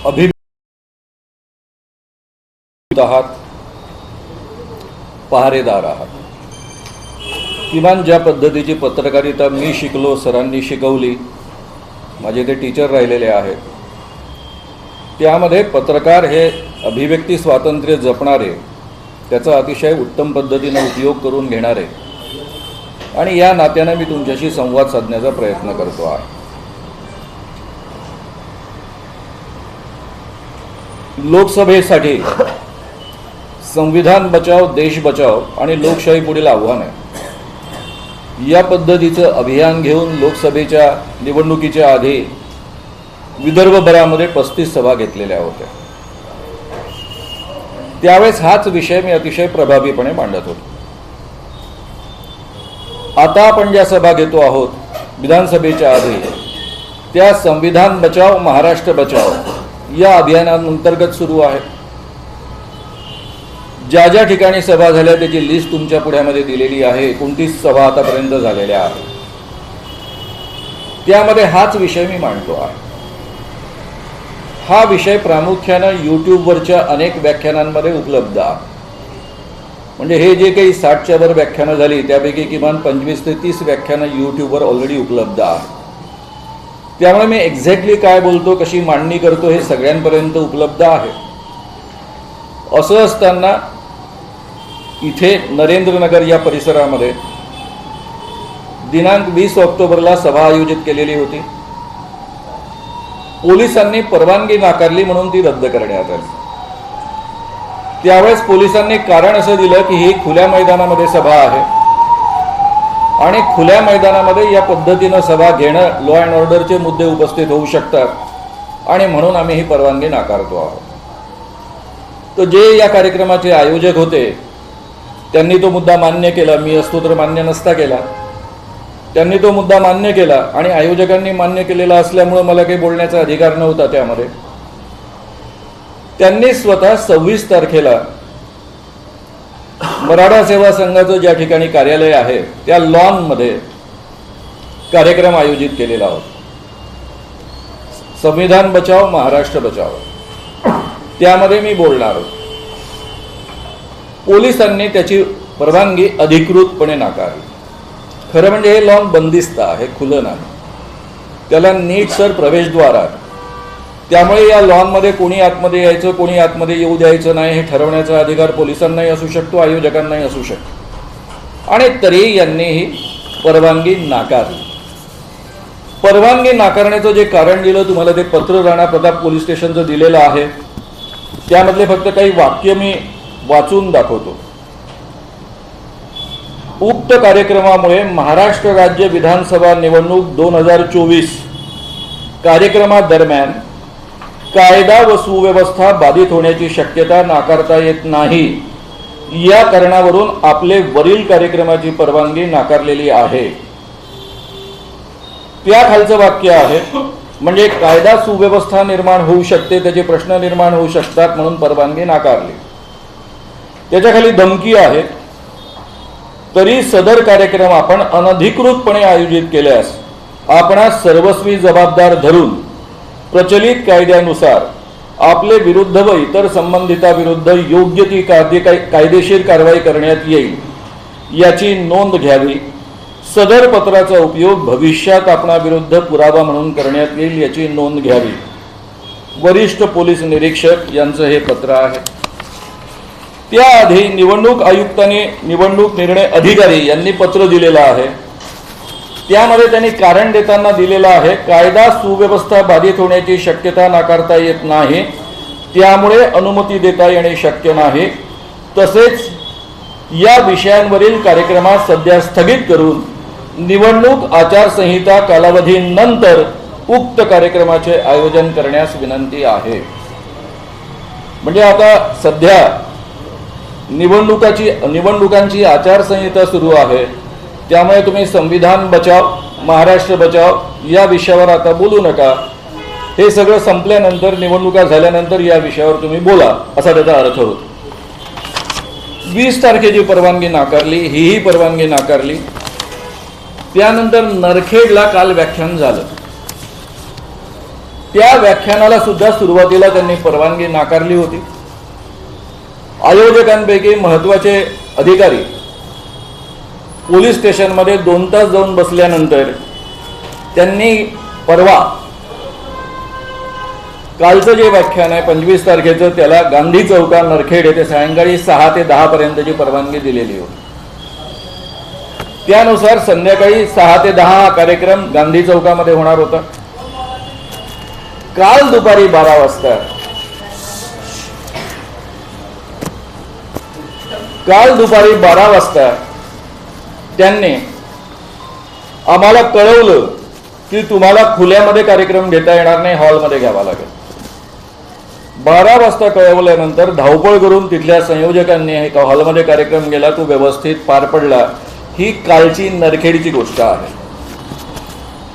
अभिभूत आहात, पहारेदार आहात. किमान ज्या पद्धतीची पत्रकारिता मी शिकलो, सरांनी शिकवली, माझे ते टीचर राहिलेले आहेत, त्यामध्ये पत्रकार हे अभिव्यक्ती स्वातंत्र्य जपणारे, त्याचा अतिशय उत्तम पद्धतीने उपयोग करून घेणारे, आणि या नात्याने मी तुमच्याशी संवाद साधण्याचा प्रयत्न करतो आहे. लोकसभेसाठी संविधान बचाव, देश बचाव आणि लोकशाही पुढील आव्हान आहे, या पद्धतीचं अभियान घेऊन लोकसभेच्या निवडणुकीच्या आधी विदर्भभरामध्ये 35 सभा घेतलेल्या होत्या. त्यावेळेस हाच विषय मी अतिशय प्रभावीपणे मांडत होतो. आता आपण ज्या सभा घेतो आहोत विधानसभेच्या आधी, त्या संविधान बचाव, महाराष्ट्र बचाव या अभियानांतर्गत सुरू आहे. ज्या ज्या ठिकाणी सभा झाल्या त्याची लिस्ट तुमच्या पुढ्यामध्ये दिलेली आहे. 29 सभा आतापर्यंत झालेल्या आहेत. त्यामध्ये हाच विषय मी मांडतो आहे. हा विषय प्रामुख्यानं यूट्यूबवरच्या अनेक व्याख्यानांमध्ये उपलब्ध आहे. म्हणजे हे जे काही 60च्या वर व्याख्यानं झाली त्यापैकी किमान 25 ते 30 व्याख्यानं यूट्यूबवर ऑलरेडी उपलब्ध आहेत. त्यामुळे मी एक्झॅक्टली काय बोलतो, कशी मांडणी करतो, हे सगळ्यांपर्यंत उपलब्ध आहे. असं असताना इथे नरेंद्रनगर या परिसरामध्ये दिनांक 20 ऑक्टोबरला सभा आयोजित केलेली होती. पोलिसांनी परवानगी नाकारली म्हणून ती रद्द करण्यात आली. त्यावेळेस पोलिसांनी कारण असं दिलं की ही खुल्या मैदानामध्ये सभा आहे आणि खुल्या मैदानामध्ये या पद्धतीनं सभा घेणं लॉ अँड ऑर्डरचे मुद्दे उपस्थित होऊ शकतात आणि म्हणून आम्ही ही परवानगी नाकारतो आहोत. तर जे या कार्यक्रमाचे आयोजक होते त्यांनी तो मुद्दा मान्य केला. मी असतो तर मान्य नसता केला. त्यांनी तो मुद्दा मान्य केला आणि आयोजकांनी मान्य केलेला असल्यामुळे मला काही बोलण्याचा अधिकार नव्हता. त्यामध्ये त्यांनी स्वतः 26 तारखेला मराठा सेवा संघाचं ज्या ठिकाणी कार्यालय आहे त्या लॉनमध्ये कार्यक्रम आयोजित केलेला होता. संविधान बचाव, महाराष्ट्र बचाव, त्यामध्ये मी बोलणार होतो. पोलिसांनी त्याची परवानगी अधिकृतपणे नाकारली. खरं म्हणजे हे लॉन बंदिस्त आहे, खुलं नाही. त्याला नीटसर प्रवेशद्वार आहे. त्यामुळे या लॉनमध्ये कोणी आतमध्ये यायचं, कोणी आतमध्ये येऊ द्यायचं नाही हे ठरवण्याचा अधिकार पोलिसांनाही असू शकतो, आयोजकांनाही असू शकतो. आणि तरी यांनी ही परवानगी नाकारली. परवानगी नाकारण्याचं जे कारण दिलं तुम्हाला ते पत्र राणा प्रताप पोलीस स्टेशनचं दिलेलं आहे. त्यामधले फक्त काही वाक्य मी वाचून दाखवतो. उक्त कार्यक्रमामुळे महाराष्ट्र राज्य विधानसभा निवडणूक 2024 कार्यक्रमादरम्यान कायदा व सुव्यवस्था बाधित होण्याची शक्यता नाकारता येत नाही. या कारणावरून आपले वरील कार्यक्रमाची परवानगी नाकारलेली आहे. त्या खालचं वाक्य आहे म्हणजे कायदा सुव्यवस्था निर्माण होऊ शकते, त्याचे प्रश्न निर्माण होऊ शकतात म्हणून परवानगी नाकारली. त्याच्या खाली धमकी आहे, तरी सदर कार्यक्रम आपण अनधिकृतपणे आयोजित केल्यास आपणास सर्वस्वी जबाबदार धरून प्रचलित कायद्यानुसार आपले विरुद्ध व इतर संबंधिताविरुद्ध योग्य ती कायदेशीर कारवाई करण्यात येईल याची नोंद घ्यावी. सदर पत्राचा उपयोग भविष्यात आपणाविरुद्ध पुरावा म्हणून करण्यात येईल याची नोंद घ्यावी. वरिष्ठ पोलीस निरीक्षक यांचं हे पत्र आहे. त्याआधी निवडणूक आयुक्तांनी निवडणूक निर्णय अधिकारी यांनी पत्र दिलेलं आहे. त्यामध्ये त्यांनी कारण देताना दिलेलं आहे, कायदा सुव्यवस्था बाधित होण्याची शक्यता नाकारता येत नाही, त्यामुळे अनुमती देता येणे शक्य नाही. तसेच या विषयांवरील कार्यक्रमास सध्या स्थगित करून निवडणूक आचारसंहिता कालावधीनंतर उक्त कार्यक्रमाचे आयोजन करण्यास विनंती आहे. म्हणजे आता सध्या निवडणुकांची आचारसंहिता सुरू आहे. त्यामुळे तुम्ही संविधान बचाव, महाराष्ट्र बचाव या विषयावर आता बोलू नका. हे सगळं संपल्यानंतर, निवडणुका झाल्यानंतर या विषयावर तुम्ही बोला, असा त्याचा अर्थ होतो. 20 तारखेची परवानगी नाकारली, ही परवानगी नाकारली. त्यानंतर नरखेडला काल व्याख्यान झालं. त्या व्याख्यानाला सुद्धा सुरुवातीला त्यांनी परवानगी नाकारली होती. आयोजकांपैकी महत्त्वाचे अधिकारी पोलीस स्टेशनमध्ये 2 तास जाऊन बसल्यानंतर त्यांनी परवा कालचं जे व्याख्यान आहे 25 तारखेचं त्याला गांधी चौका नरखेड येथे सायंकाळी 6 ते 10 पर्यंतची परवानगी दिलेली होती. त्यानुसार संध्याकाळी 6 ते 10 हा कार्यक्रम गांधी चौकामध्ये होणार होता. काल दुपारी 12 वाजता त्यांनी आम्हाला कळवलं की तुम्हाला खुल्यामध्ये कार्यक्रम घेता येणार नाही, हॉलमध्ये घ्यावा लागेल. 12 वाजता कळवल्यानंतर धावपळ करून तिथल्या संयोजकांनी एका हॉलमध्ये कार्यक्रम गेला, तो व्यवस्थित पार पडला. ही कालची नरखेडची गोष्ट आहे.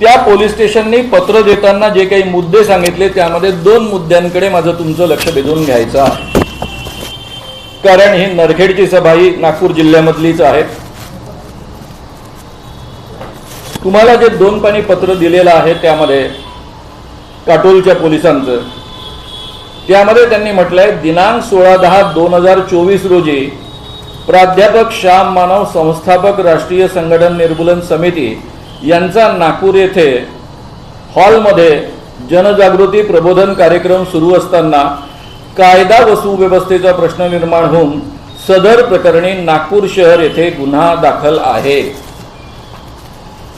त्या पोलीस स्टेशननी पत्र देताना जे काही मुद्दे सांगितले त्यामध्ये 2 मुद्द्यांकडे माझं तुमचं लक्ष वेधून घ्यायचं आहे, कारण ही नरखेडची सभा ही नागपूर जिल्ह्यामधलीच आहे. तुम्हाला जे 2 पानी पत्र दिलेलं आहे त्यामध्ये काटोलच्या पोलिसांचं, त्यामध्ये त्यांनी म्हटलंय दिनांक 16/10/2024 रोजी प्राध्यापक श्याम मानव संस्थापक राष्ट्रीय संघटन निर्मूलन समिती यांचा नागपूर येथे हॉलमध्ये जनजागृती प्रबोधन कार्यक्रम सुरू असताना कायदा व सुव्यवस्थेचा प्रश्न निर्माण होऊन सदर प्रकरणी नागपूर शहर येथे गुन्हा दाखल आहे.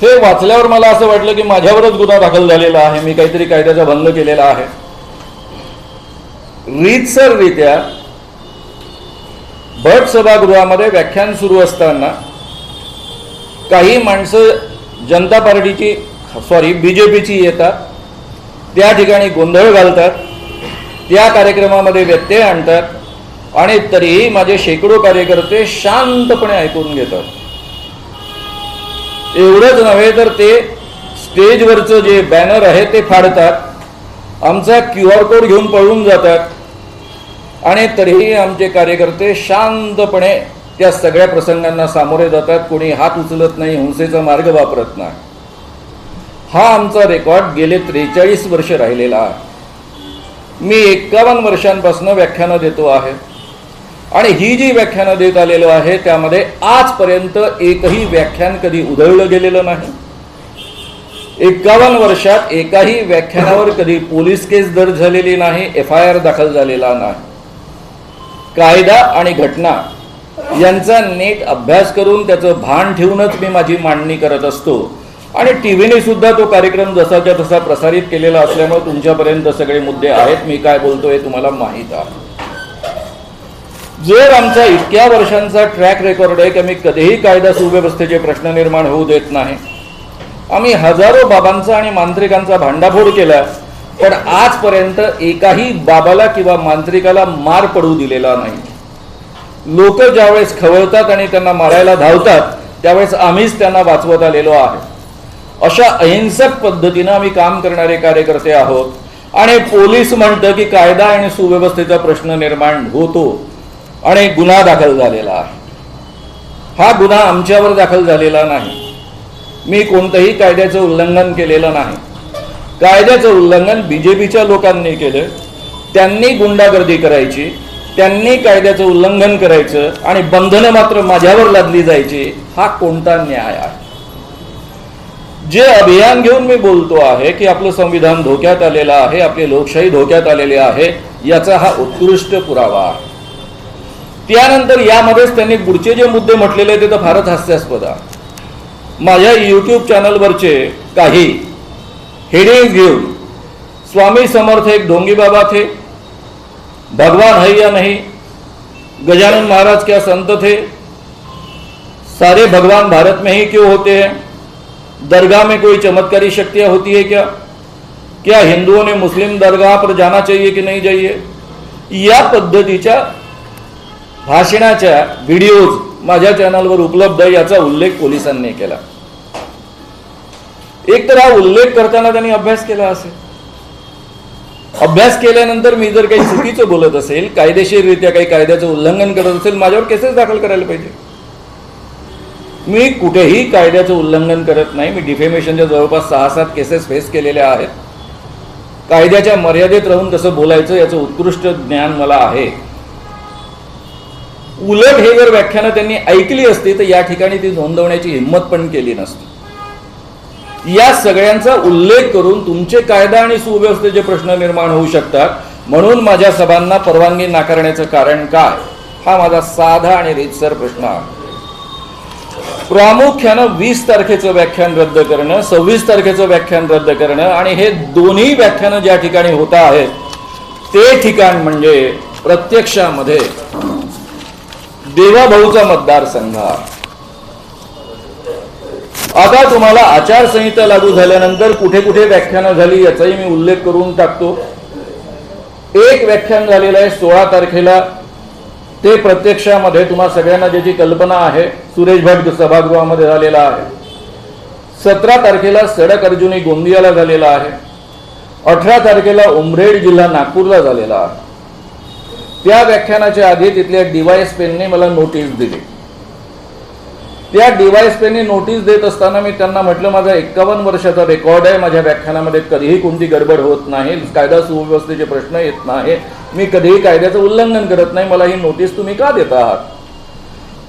हे वाचल्यावर मला असं वाटलं की माझ्यावरच गुन्हा दाखल झालेला आहे, मी काहीतरी कायद्याचा भंग केलेला आहे. रीतसररित्या भट सभागृहामध्ये व्याख्यान सुरू असताना काही माणसं जनता पार्टीची बीजेपीची येतात, त्या ठिकाणी गोंधळ घालतात, त्या कार्यक्रमामध्ये व्यत्यय आणतात आणि तरीही माझे शेकडो कार्यकर्ते शांतपणे ऐकून घेतात. एवढंच नव्हे तर ते स्टेजवरचं जे बॅनर आहे ते फाडतात, आमचा QR कोड घेऊन पळून जातात आणि तरीही आमचे कार्यकर्ते शांतपणे त्या सगळ्या प्रसंगांना सामोरे जातात. कोणी हात उचलत नाही, हिंसेचा मार्ग वापरत नाही. हा आमचा रेकॉर्ड गेले 43 वर्ष राहिलेला आहे. मी 51 वर्षांपासून व्याख्यानं देतो आहे आणि ही जी व्याख्यानं देत आलेलो आहे त्यामध्ये आजपर्यंत एकही व्याख्यान कधी उधळलं गेलेलं नाही. 51 वर्षात एकाही व्याख्यानावर कधी पोलीस केस दर्ज झालेली नाही, FIR दाखल झालेला नाही. कायदा आणि घटना यांचा नीट अभ्यास करून त्याचं भान ठेवूनच मी माझी मांडणी करत असतो आणि टीव्हीने सुद्धा तो कार्यक्रम जसाच्या तसा प्रसारित केलेला असल्यामुळे तुमच्यापर्यंत सगळे मुद्दे आहेत. मी काय बोलतोय तुम्हाला माहीत आहे. जर आमचा इतक्या वर्षांचा ट्रॅक रेकॉर्ड आहे की मी कधीही कायदा सुव्यवस्थेचे प्रश्न निर्माण होऊ देत नाही, आम्ही हजारो बाबांचा आणि मांत्रिकांचा भांडाफोड केला, पण आजपर्यंत एकाही बाबाला किंवा मांत्रिकाला मार पडू दिलेला नाही. लोक ज्यावेळेस खवळतात आणि त्यांना मारायला धावतात त्यावेळेस आम्हीच त्यांना वाचवत आलेलो आहे. अशा अहिंसक पद्धतीनं आम्ही काम करणारे कार्यकर्ते आहोत आणि पोलीस म्हणतं की कायदा आणि सुव्यवस्थेचा प्रश्न निर्माण होतो आणि गुन्हा दाखल झालेला आहे. हा गुन्हा आमच्यावर दाखल झालेला नाही. मी कोणतंही कायद्याचं उल्लंघन केलेलं नाही. कायद्याचं उल्लंघन बीजेपीच्या लोकांनी केलं. त्यांनी गुंडागर्दी करायची, त्यांनी कायद्याचं उल्लंघन करायचं आणि बंधनं मात्र माझ्यावर लादली जायची. हा कोणता न्याय आहे? जे अभियान घेऊन मी बोलतो आहे की आपलं संविधान धोक्यात आलेलं आहे, आपली लोकशाही धोक्यात आलेली आहे, याचा हा उत्कृष्ट पुरावा आहे. त्यानंतर यामध्येच त्यांनी पुढचे जे मुद्दे म्हटलेले ते तर फारच हास्यास्पद आहे. माझ्या YouTube चॅनलवरचे काही हेडिंग्स घेऊन स्वामी समर्थ एक ढोंगी बाबा थे, भगवान है या नहीं, गजानन महाराज क्या संत थे, सारे भगवान भारत में ही क्यों होते हैं, दरगाह में कोई चमत्कारी शक्तियां होती है क्या हिंदुओं ने मुस्लिम दरगाह पर जाना चाहिए कि नहीं चाहिए, या पद्धतीच्या भाषणाच्या व्हिडिओज माझ्या चॅनलवर उपलब्ध आहे. याचा उल्लेख पोलिसांनी केला. एक तर हा उल्लेख करताना त्यांनी अभ्यास केला असेल. अभ्यास केल्यानंतर मी जर काही चुकीचं बोलत असेल, कायदेशीररित्या काही कायद्याचं उल्लंघन करत असेल, माझ्यावर केसेस दाखल करायला पाहिजे. मी कुठेही कायद्याचं उल्लंघन करत नाही. मी डिफेमेशनच्या जवळपास 6-7 केसेस फेस केलेल्या आहेत. कायद्याच्या मर्यादेत राहून कसं बोलायचं याचं उत्कृष्ट ज्ञान मला आहे. उलट हे जर व्याख्यानं त्यांनी ऐकली असती तर या ठिकाणी ती नोंदवण्याची हिंमत पण केली नसती. या सगळ्यांचा उल्लेख करून तुमचे कायदा आणि सुव्यवस्थेचे प्रश्न निर्माण होऊ शकतात, म्हणून माझ्या सभांना परवानगी नाकारण्याचं कारण काय, हा माझा साधा आणि रीतसर प्रश्न आहे. प्रामुख्यानं 20 तारखेचं व्याख्यान रद्द करणं, 26 तारखेचं व्याख्यान रद्द करणं आणि हे दोन्ही व्याख्यानं ज्या ठिकाणी होत आहेत ते ठिकाण म्हणजे प्रत्यक्षामध्ये देवाभाऊचा मतदारसंघ. आता तुम्हाला आचारसंहिता लागू झाल्यानंतर कुठे कुठे व्याख्यानं झाली याचाही मी उल्लेख करून टाकतो. एक व्याख्यान झालेलं आहे 16 तारखेला, ते प्रत्यक्षामध्ये तुम्हा सगळ्यांना ज्याची कल्पना आहे सुरेश भट सभागृहामध्ये झालेला आहे. 17 तारखेला सडक अर्जुनी गोंदियाला झालेला आहे. 18 तारखेला उमरेड जिल्हा नागपूरला झालेला आहे. त्या व्याख्यानाच्या आधी तिथल्या DYSPने मला नोटीस दिली. त्या DYSPने नोटीस देत असताना मी त्यांना म्हटलं, माझा 51 वर्षाचा रेकॉर्ड आहे, माझ्या व्याख्यानामध्ये कधीही कोणती गडबड होत नाही, कायदा सुव्यवस्थेचे प्रश्न येत नाही, मी कधीही कायद्याचं उल्लंघन करत नाही, मला ही नोटीस तुम्ही का देत आहात.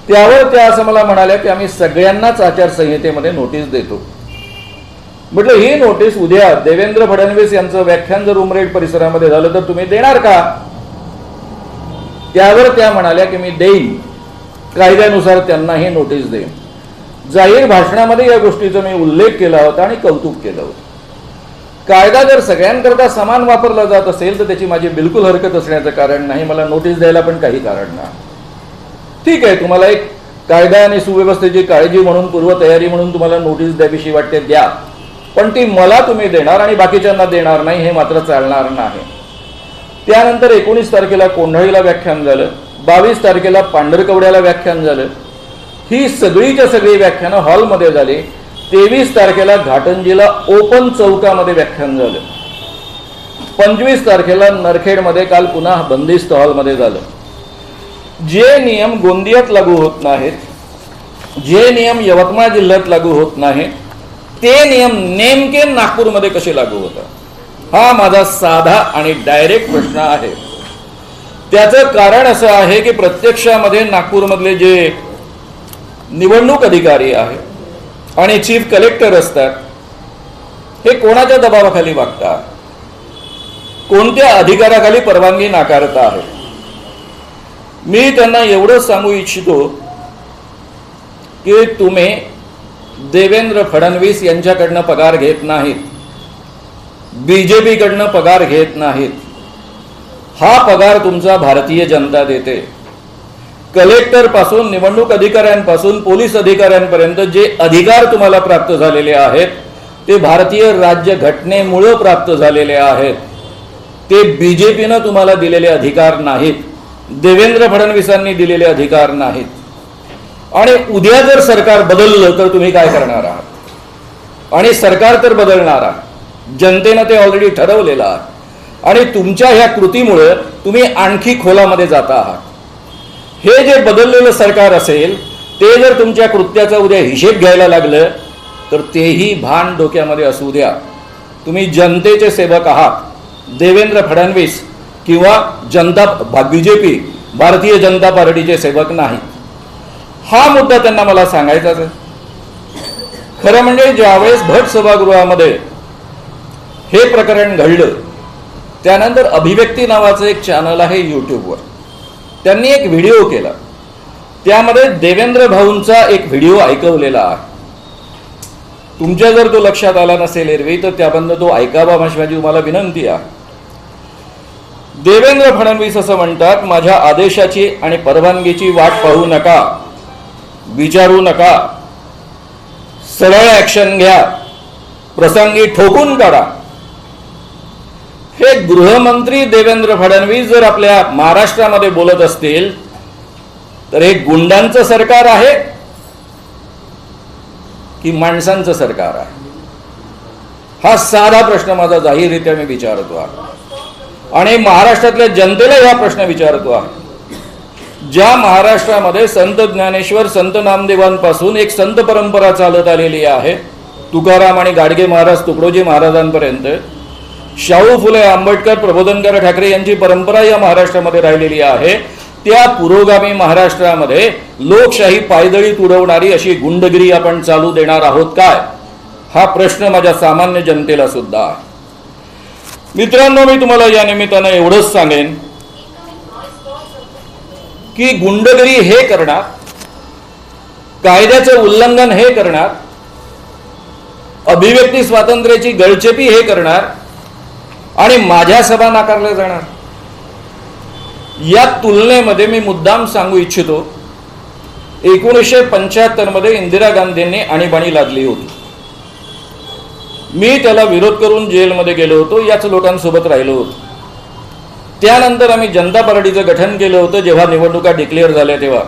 त्यावर त्या असं मला म्हणाल्या की आम्ही सगळ्यांनाच आचारसंहितेमध्ये नोटीस देतो. म्हटलं ही नोटीस उद्या देवेंद्र फडणवीस यांचं व्याख्यान जर उमरेड परिसरामध्ये झालं तर तुम्ही देणार का. त्यावर त्या म्हणाल्या की मी देईन, कायद्यानुसार त्यांना ही नोटीस देईन. जाहीर भाषणामध्ये या गोष्टीचा मी उल्लेख केला होता आणि कौतुक केलं होतं. कायदा जर सगळ्यांकरता समान वापरला जात असेल तर त्याची माझी बिलकुल हरकत असण्याचं कारण नाही, मला नोटीस द्यायला पण काही कारण नाही. ठीक आहे, तुम्हाला एक कायदा आणि सुव्यवस्थेची काळजी म्हणून, पूर्वतयारी म्हणून तुम्हाला नोटीस द्यावीशी वाटते द्या, पण ती मला तुम्ही देणार आणि बाकीच्यांना देणार नाही हे मात्र चालणार नाही. त्यानंतर 19 तारखेला कोंढाळीला व्याख्यान झालं, 22 तारखेला पांढरकवड्याला व्याख्यान झालं. ही सगळीच्या सगळी व्याख्यानं हॉलमध्ये झाली. 23 तारखेला घाटंजीला ओपन चौकामध्ये व्याख्यान झालं. 25 तारखेला नरखेडमध्ये काल पुन्हा बंदिस्त हॉलमध्ये झालं. जे नियम गोंदियात लागू होत नाहीत, जे नियम यवतमाळ जिल्ह्यात लागू होत नाहीत, ते नियम नेमके नागपूरमध्ये कसे लागू होतात, हा माझा साधा आणि डायरेक्ट प्रश्न आहे. त्याचं कारण असं आहे की प्रत्यक्षामध्ये नागपूरमधले जे निवडणूक अधिकारी आहेत आणि चीफ कलेक्टर असतात हे कोणाच्या दबावाखाली वागतात, कोणत्या अधिकाराखाली परवानगी नाकारत आहेत. मी त्यांना एवढंच सांगू इच्छितो की तुम्ही देवेंद्र फडणवीस यांच्याकडनं पगार घेत नाहीत, BJP कडनं पगार घेत नाहीत. हा पगार तुमचा भारतीय जनता देते. कलेक्टर पासून, निवडणूक अधिकाऱ्यांपासून, पोलीस अधिकाऱ्यांपर्यंत जे अधिकार तुम्हाला प्राप्त झालेले आहेत ते भारतीय राज्य घटनेमुळे प्राप्त झालेले आहेत. ते BJPनं तुम्हाला दिलेले अधिकार नाहीत, देवेंद्र फडणवीसांनी दिलेले अधिकार नाहीत. आणि उद्या जर सरकार बदललं तर तुम्ही काय करणार आहात. आणि सरकार तर बदलणार आहे, जनतेनं ते ऑलरेडी ठरवलेलं आहे. आणि तुमच्या ह्या कृतीमुळे तुम्ही आणखी खोलामध्ये जाता आहात. हे जे बदललेलं सरकार असेल ते जर तुमच्या कृत्याचा उद्या हिशेब घ्यायला लागलं तर तेही भान डोक्यामध्ये असू द्या. तुम्ही जनतेचे सेवक आहात, देवेंद्र फडणवीस किंवा BJP भारतीय जनता पार्टीचे सेवक नाहीत. हा मुद्दा त्यांना मला सांगायचाच आहे. खरं म्हणजे ज्यावेळेस भट सभागृहामध्ये हे प्रकरण घडलं त्यानंतर अभिव्यक्ती नावाचं एक चॅनल आहे यूट्यूबवर, त्यांनी एक व्हिडिओ केला. त्यामध्ये देवेंद्र भाऊंचा एक व्हिडिओ ऐकवलेला आहे. तुमच्या जर तो लक्षात आला नसेल एरवी तर त्याबद्दल तो ऐकावा माझी तुम्हाला विनंती आहे. देवेंद्र फडणवीस असं म्हणतात, माझ्या आदेशाची आणि परवानगीची वाट पाहू नका, विचारू नका, सरळ ॲक्शन घ्या, प्रसंगी ठोकून काढा. हे गृहमंत्री देवेंद्र फडणवीस जर आपल्या महाराष्ट्रामध्ये बोलत असतील तर हे गुंडांचं सरकार आहे की माणसांचं सरकार आहे. हा साधा प्रश्न माझा जाहीररित्या मी विचारतो आहे आणि महाराष्ट्रातल्या जनतेला हा प्रश्न विचारतो आहे. ज्या महाराष्ट्रामध्ये संत ज्ञानेश्वर, संत नामदेवांपासून एक संत परंपरा चालत आलेली आहे, तुकाराम आणि गाडगे महाराज, तुकडोजी महाराजांपर्यंत, शाहू फुले आंबेडकर प्रबोधनकार ठाकरे यांची परंपरा या महाराष्ट्रामध्ये राहिलेली आहे, त्या पुरोगामी महाराष्ट्रामध्ये लोकशाही पायदळी तुडवणारी अशी गुंडगिरी आपण चालू देणार आहोत काय, हा प्रश्न माझ्या सामान्य जनतेला सुद्धा आहे. मित्रांनो, मी तुम्हाला या निमित्तानं एवढंच सांगेन की गुंडगिरी हे करणार, कायद्याचं उल्लंघन हे करणार, अभिव्यक्ती स्वातंत्र्याची गळचेपी हे करणार आणि माझ्या सभा नाकारल्या जाणार. या तुलनेमध्ये मी मुद्दाम सांगू इच्छितो, 1975 मध्ये इंदिरा गांधींनी आणीबाणी लादली होती. मी त्याला विरोध करून जेलमध्ये गेलो होतो, याच लोकांसोबत राहिलो होतो. त्यानंतर आम्ही जनता पार्टीचं गठन केलं होतं जेव्हा निवडणुका डिक्लेअर झाल्या तेव्हा.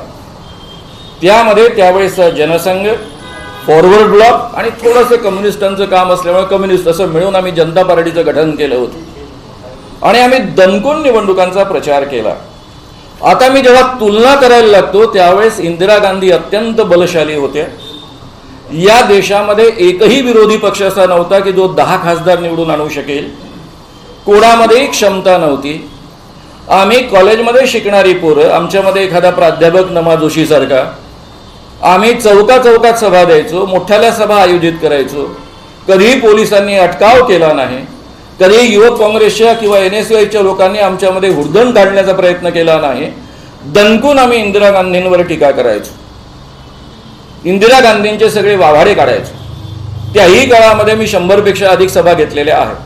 त्यामध्ये त्यावेळेस जनसंघ, फॉरवर्ड ब्लॉक आणि थोडंसं कम्युनिस्टांचं काम असल्यामुळे कम्युनिस्ट असं मिळून आम्ही जनता पार्टीचं गठन केलं होतं आणि आम्ही दणकून निवडणुकांचा प्रचार केला. आता मी जेव्हा तुलना करायला लागतो त्यावेळेस इंदिरा गांधी अत्यंत बलशाली होत्या. या देशामध्ये एकही विरोधी पक्ष असा नव्हता की जो 10 खासदार निवडून आणू शकेल. कोणामध्येही क्षमता नव्हती. आम्ही कॉलेजमध्ये शिकणारी पोरं, आमच्यामध्ये एखादा प्राध्यापक नमा जोशी सारखा, आम्ही चौकात सभा द्यायचो, मोठ्याल्या सभा आयोजित करायचो. कधीही पोलिसांनी अटकाव केला नाही. कधीही युवक काँग्रेसच्या किंवा NSYच्या लोकांनी आमच्यामध्ये हुडदंग काढण्याचा प्रयत्न केला नाही. दणकून आम्ही इंदिरा गांधींवर टीका करायचो, इंदिरा गांधींचे सगळे वाभाडे काढायचो. त्याही काळामध्ये मी 100 पेक्षा अधिक सभा घेतलेल्या आहेत.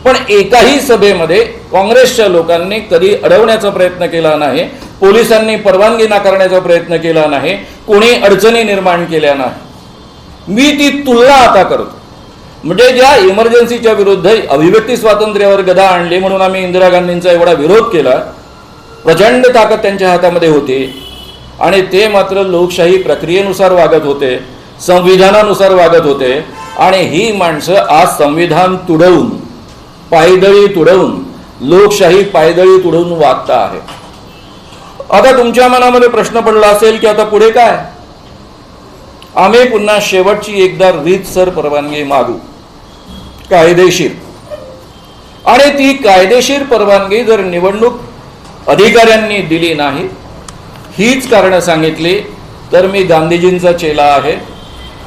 पण एकाही सभेमध्ये काँग्रेसच्या लोकांनी कधी अडवण्याचा प्रयत्न केला नाही, पोलिसांनी परवानगी नाकारण्याचा प्रयत्न केला नाही, कोणी अडचणी निर्माण केल्या नाही. मी ती तुलना आता करतो. म्हणजे ज्या इमर्जन्सीच्या विरुद्ध अभिव्यक्ती स्वातंत्र्यावर गदा आणली म्हणून आम्ही इंदिरा गांधींचा एवढा विरोध केला, प्रचंड ताकद त्यांच्या हातामध्ये होती आणि ते मात्र लोकशाही प्रक्रियेनुसार वागत होते, संविधानानुसार वागत होते. आणि ही माणसं आज संविधान तुडवून, पायदळी तुडवून, लोकशाही पायदळी तुडवून वागता आहे. आता तुमच्या मनामध्ये प्रश्न पडला असेल की आता पुढे काय. आम्ही पुन्हा शेवटची एकदा रीतसर परवानगी मागू, कायदेशीर. आणि ती कायदेशीर परवानगी जर निवडणूक अधिकाऱ्यांनी दिली नाही, हीच कारणं सांगितली, तर मी गांधीजींचा चेला आहे.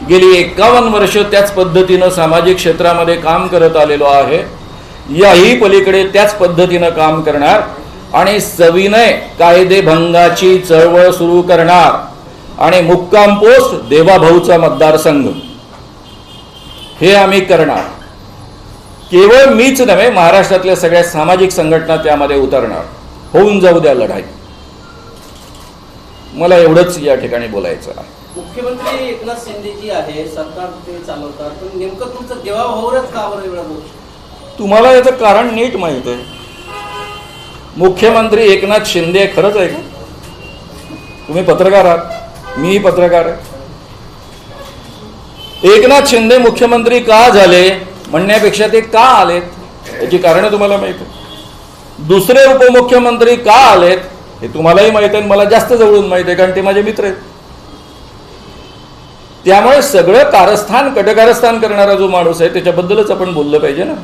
गेली 51 वर्ष त्याच पद्धतीनं सामाजिक क्षेत्रामध्ये काम करत आलेलो आहे. याही पलीकडे त्याच पद्धतीनं काम करणार आणि सविनय कायदेभंगाची चळवळ सुरू करणार. आणि मुक्काम पोस्ट देवाभाऊचा मतदारसंघ हे आम्ही करणार. केवळ मीच नव्हे, महाराष्ट्रातल्या सगळ्या सामाजिक संघटना त्यामध्ये उतरणार. होऊन जाऊ द्या लढाई. मला एवढंच या ठिकाणी बोलायचं आहे. मुख्यमंत्री एकनाथ शिंदे जी आहे, सरकार ते चालवतात, पण नेमकं तुमचं देवाभाऊच का बरं एवढा बोल? तुम्हाला याचं कारण नीट माहित आहे. मुख्यमंत्री एकनाथ शिंदे खरंच आहे का? तुम्ही पत्रकार आहात, मीही पत्रकार आहे. एकनाथ शिंदे मुख्यमंत्री का झाले म्हणण्यापेक्षा ते का आलेत याची कारणं तुम्हाला माहित आहे. दुसरे उपमुख्यमंत्री का आलेत हे तुम्हालाही माहित आहे, मला जास्त जवळून माहित आहे, कारण ते माझे मित्र आहेत. त्यामुळे सगळं कारस्थान कटकारस्थान करणारा जो माणूस आहे त्याच्याबद्दलच आपण बोललं पाहिजे ना,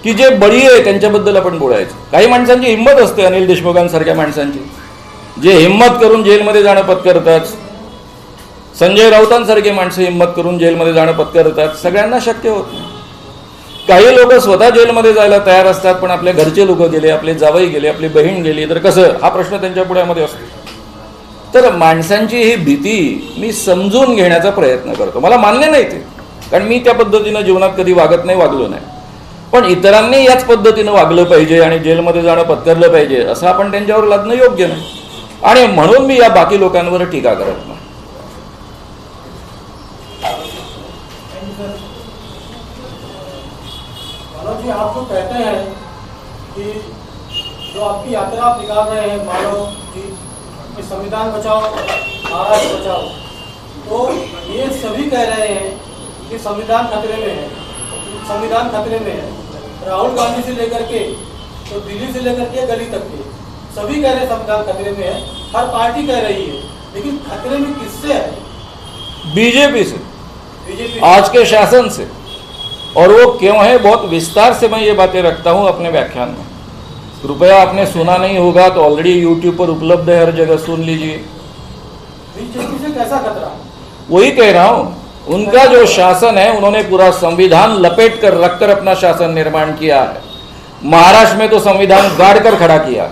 की जे बळी आहे त्यांच्याबद्दल आपण बोलायचं. काही माणसांची हिंमत असते, अनिल देशमुखांसारख्या माणसांची, जे हिंमत करून जेलमध्ये जाणं पत्करतात. संजय राऊतांसारखे माणसं हिंमत करून जेलमध्ये जाणं पत्करतात. सगळ्यांना शक्य होत नाही. काही लोक स्वतः जेलमध्ये जायला तयार असतात, पण आपल्या घरचे लोक गेले, आपले जावई गेले, आपली बहीण गेली तर कसं, हा प्रश्न त्यांच्या पुढ्यामध्ये असतो. तर माणसांची ही भीती मी समजून घेण्याचा प्रयत्न करतो. मला मान्य नाही ते, कारण मी त्या पद्धतीनं जीवनात कधी वागत नाही, वागलो नाही. पण इतरांनी याच पद्धतीनं वागलं पाहिजे आणि जेलमध्ये जाणं पत्करलं पाहिजे असं आपण त्यांच्यावर लादणं योग्य नाही. आणि म्हणून मी या बाकी लोकांवर टीका करत नाही. जी आप जो कहते हैं कि जो आपकी यात्रा आप निकाल रहे हैं, मानो कि संविधान बचाओ महाराष्ट्र बचाओ, तो ये सभी कह रहे हैं कि संविधान खतरे में है, संविधान खतरे में है. राहुल गांधी से लेकर के तो दिल्ली से लेकर के गली तक के सभी कह रहे हैं संविधान खतरे में है. हर पार्टी कह रही है, लेकिन खतरे में किससे है? बीजेपी से, बीजेपी, आज के शासन से. और वो क्यों है, बहुत विस्तार से मैं ये बातें रखता हूँ अपने व्याख्यान में। कृपया आपने सुना नहीं होगा तो ऑलरेडी यूट्यूब पर उपलब्ध है, हर जगह सुन लीजिए। बीजेपी से कैसा खतरा? वही कह रहा हूँ, उनका जो शासन है, उन्होंने पूरा संविधान लपेट कर रखकर अपना शासन निर्माण किया है। महाराष्ट्र में तो संविधान गाड़ कर खड़ा किया,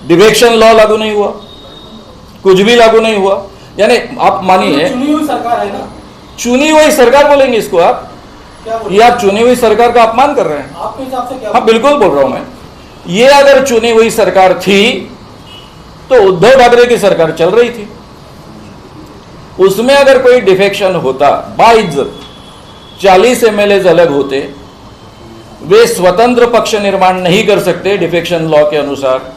डिफेक्शन लॉ लागू नहीं हुआ, कुछ भी लागू नहीं हुआ। यानी आप मानिए, चुनी हुई सरकार है ना, चुनी हुई सरकार बोलेंगे इसको आप? क्या बोल ये आप चुनी हुई सरकार का अपमान कर रहे हैं। आपके हिसाब से क्या? हाँ बिल्कुल बोल रहा हूं मैं। ये अगर चुनी हुई सरकार थी तो उद्धव ठाकरे की सरकार चल रही थी, उसमें अगर कोई डिफेक्शन होता, बाइज्जत 40 एमएलए अलग होते, वे स्वतंत्र पक्ष निर्माण नहीं कर सकते डिफेक्शन लॉ के अनुसार,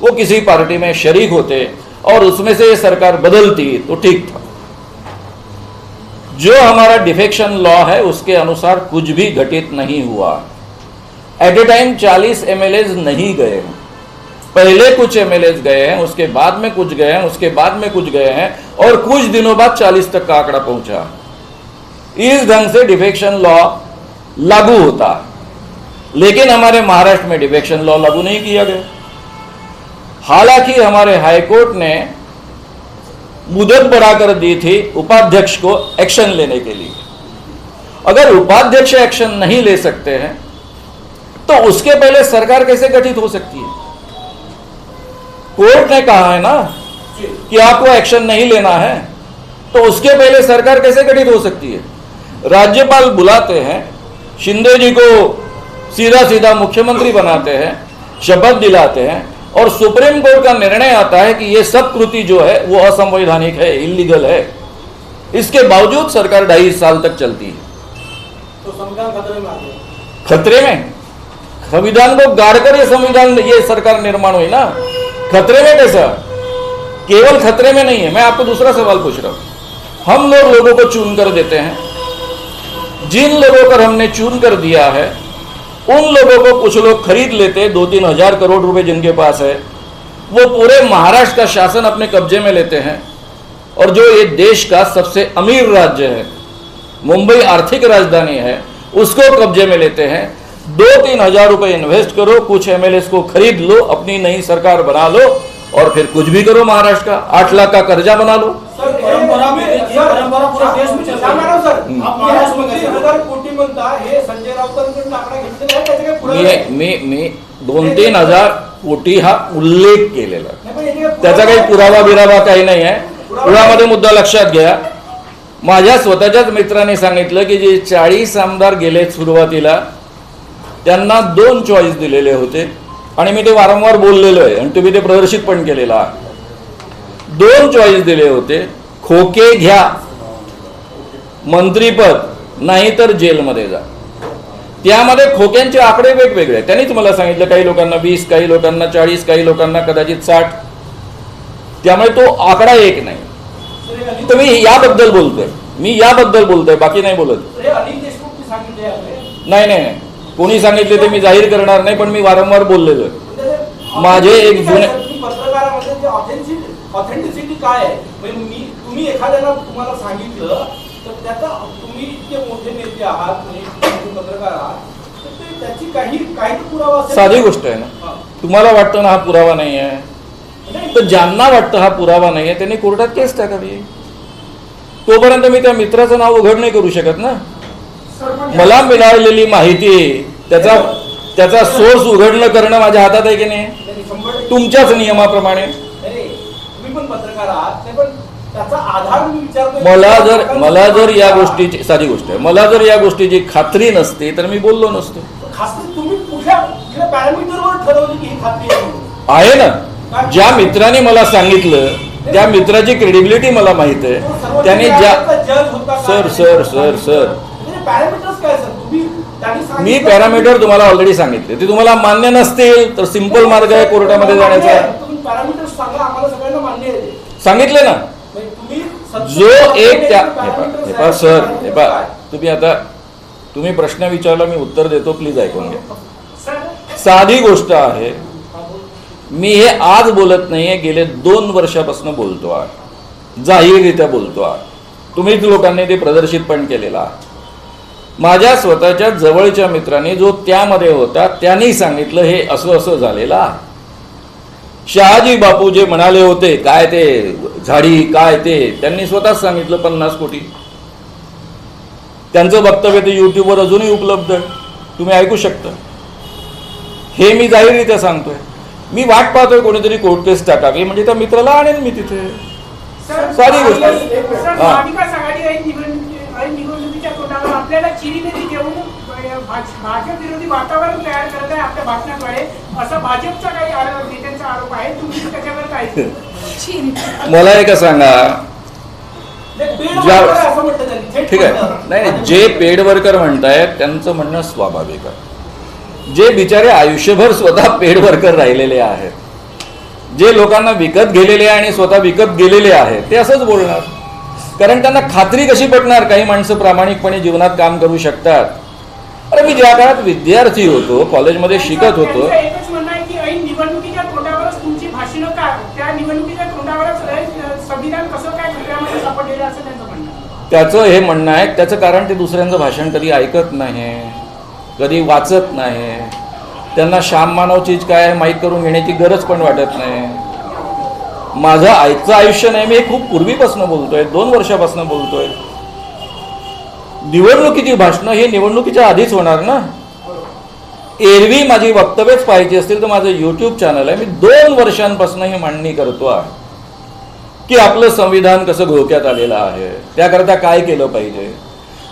वो किसी पार्टी में शरीक होते और उसमें से ये सरकार बदलती तो ठीक था। जो हमारा डिफेक्शन लॉ है उसके अनुसार कुछ भी घटित नहीं हुआ। एट ए टाइम 40 एमएलए नहीं गए हैं, पहले कुछ एमएलए गए हैं, उसके बाद में कुछ गए हैं, उसके बाद में कुछ गए हैं, और कुछ दिनों बाद 40 तक का आंकड़ा पहुंचा। इस ढंग से डिफेक्शन लॉ लागू होता, लेकिन हमारे महाराष्ट्र में डिफेक्शन लॉ लागू नहीं किया गया। हालांकि हमारे हाईकोर्ट ने मुदत बढ़ाकर दी थी उपाध्यक्ष को एक्शन लेने के लिए। अगर उपाध्यक्ष एक्शन नहीं ले सकते हैं तो उसके पहले सरकार कैसे गठित हो सकती है? कोर्ट ने कहा है ना कि आपको एक्शन नहीं लेना है, तो उसके पहले सरकार कैसे गठित हो सकती है? राज्यपाल बुलाते हैं, शिंदे जी को सीधा सीधा मुख्यमंत्री बनाते हैं, शपथ दिलाते हैं, और सुप्रीम कोर्ट का निर्णय आता है कि ये सब कृति जो है वो असंवैधानिक है, इलीगल है। इसके बावजूद सरकार 2.5 साल तक चलती है। तो संविधान खतरे में आ गया। खतरे में? संविधान को गाड़कर ये संविधान, ये सरकार निर्माण हुई ना, खतरे में कैसा? केवल खतरे में नहीं है। मैं आपको दूसरा सवाल पूछ रहा हूं। हम लोगों को चुन कर देते हैं, जिन लोगों पर हमने चुन कर दिया है उन लोगों को कुछ लोग खरीद लेते, 2-3 हजार करोड़ रुपए जिनके पास है, वो पूरे महाराष्ट्र का शासन अपने कब्जे में लेते हैं, और जो ये देश का सबसे अमीर राज्य है, मुंबई आर्थिक राजधानी है, उसको कब्जे में लेते हैं। 2-3 हजार रुपए इन्वेस्ट करो, कुछ एमएलए को खरीद लो, अपनी नई सरकार बना लो, और फिर कुछ भी करो। महाराष्ट्र का 8 लाख का कर्जा बना लो। सर, परंपरा पूरे देश में चल रही है। सर, आप महाराष्ट्र में कैसे? 1000 कोटी म्हणता, हे संजय राऊतांकडून आकडा घेतलेला आहे, त्याचे काय पुरावे? मी 2-3 हजार कोटी हा उल्लेख केलेला, नाही, पण याचे काय त्याचा काही पुरावा बिरावा काही नाही आहे। पुरामध्ये मुद्दा लक्षात घ्या, माझ्या स्वतःच्याच मित्राने सांगितलं की जे 40 आमदार गेले सुरुवातीला, त्यांना 2 चॉईस दिलेले होते, आणि मी ते वारंवार बोललेलो आहे, आणि तुम्ही ते प्रदर्शित पण केलेलं आहे। 2 चॉईस दिले होते, खोके घ्या, मंत्रीपद, नाहीतर जेलमध्ये जा। त्यामध्ये खोक्यांचे आकडे वेगवेगळे, त्यांनी तुम्हाला सांगितलं काही लोकांना 20, काही लोकांना 40, काही लोकांना कदाचित 60, त्यामुळे तो आकडा एक नाही। तर मी याबद्दल बोलतोय, बाकी नाही बोलत। हे अनिल देशमुखनी सांगितले आहे, नाही नाही नाही, कोणी सांगितले ते मी जाहीर करणार नाही, पण मी वारंवार बोललेलो आहे। माझे एक जुने पत्रकारामध्ये जे ऑथेंटिसिटी काय आहे, म्हणजे तुम्ही एखाद्याला तुम्हाला सांगितलं तर त्याचा, तुम्ही इतके मोठे नेते आहात, तुम्ही पत्रकार आहात, तर त्याची काही पुरावा असेल? साधी गोष्ट आहे ना। तुम्हाला वाटतं ना हा पुरावा नाही आहे, तर ज्यांना वाटतं हा पुरावा नाही आहे त्यांनी कोर्टात केस टाकावी। तोपर्यंत मी त्या मित्राचं नाव उघड नाही करू शकत ना। मला मिळालेली माहिती, त्याचा सोर्स उघड करणं माझ्या हातात आहे की नाही? तुमच्याच नियमाप्रमाणे। तुम्ही पण पत्रकार आहात, पण त्याचा आधार मी विचारतो। मला जर या गोष्टीची, साधी गोष्ट आहे, मला जर या गोष्टीची खात्री नसती तर मी बोललो नसतो। खात्री तुम्ही कुठल्या पॅरामीटरवर ठरवली की ही खात्री आहे ना? ज्या मित्राने मला सांगितलं त्या मित्राची क्रेडिबिलिटी मला माहित आहे। त्याने ज्या सर मी पॅरामीटर तुम्हाला ऑलरेडी सांगितले, ते तुम्हाला मान्य नसतील तर सिंपल मार्ग आहे कोर्टामध्ये जाण्याचा। पॅरामीटर सांगा, आम्हाला सगळ्यांना मान्य आहे, सांगितले ना। जो एक त्या सर, तुम्ही प्रश्न विचारला, मी उत्तर देतो, प्लीज ऐकून घ्या। साधी गोष्ट आहे, मी हे आज बोलत नाहीये, गेले 2 वर्षापासून बोलतो आहे, जाहीररित्या बोलतो आहे। तुम्हीच लोकांनी ते प्रदर्शित पण केलेलं आहे। माझ्या स्वतःच्या जवळच्या मित्रांनी जो त्यामध्ये होता त्यांनी सांगितलं हे असं असं झालेलं आहे. शहाजी बापू जे म्हणाले होते काय ते झाडी काय ते त्यांनी स्वतःच सांगितलं 50 कोटी. त्यांचं वक्तव्य ते यूट्यूबवर अजूनही उपलब्ध आहे, तुम्ही ऐकू शकता. हे मी जाहीररित्या सांगतोय. मी वाट पाहतोय कोणीतरी कोर्ट केस टाकावी म्हणजे त्या मित्राला आणेन मी तिथे. सारी गोष्ट. महाविकास आघाडी निवडणुकीच्या तोंडावर आपल्याला चिरीमिरी देऊन भाजप विरोधी वातावरण तयार करत आहे आपल्या भाषणाद्वारे, असा भाजपचा काही नेत्यांचा आरोप आहे. तुम्ही त्याच्यावर काय मला एक सांगा, असं म्हटलं त्यांनी. ठीक आहे, नाही जे पेड वर्कर म्हणतायत त्यांचं म्हणणं स्वाभाविक आहे. जे बिचारे आयुष्यभर स्वतः पेड वर्कर राहिलेले आहेत, जे लोकांना विकत गेलेले आणि स्वतः विकत गेलेले आहेत, ते असंच बोलणार. कारण त्यांना खात्री कशी पटणार काही माणसं प्रामाणिकपणे जीवनात काम करू शकतात. अरे मी ज्या काळात विद्यार्थी होतो, कॉलेजमध्ये शिकत होतो, एकच म्हणणं आहे की ऐन निवडणुकीच्या तोंडावरच तुमची भाषणं का, त्या निवडणुकीच्या तोंडावरच संविधान कसं काय खतऱ्यामध्ये सापडलेलं असं त्यांचं म्हणणं आहे. त्याचं हे म्हणणं आहे. त्याचं कारण ते दुसऱ्यांचं भाषण कधी ऐकत नाही, कधी वाचत नाही. त्यांना श्याम मानव चीज काय आहे माहीत करून घेण्याची गरज पण वाटत नाही. माझं आजचं आयुष्य नाही, मी खूप पूर्वीपासून बोलतोय, 2 वर्षापासून बोलतोय. निवडणुकीची भाषणं हे निवडणुकीच्या आधीच होणार ना. एरवी माझी वक्तव्यच पाहिजे असतील तर माझं यूट्यूब चॅनल आहे. मी 2 वर्षांपासून ही मांडणी करतो आहे की आपलं संविधान कसं धोक्यात आलेलं आहे, त्याकरता काय केलं पाहिजे.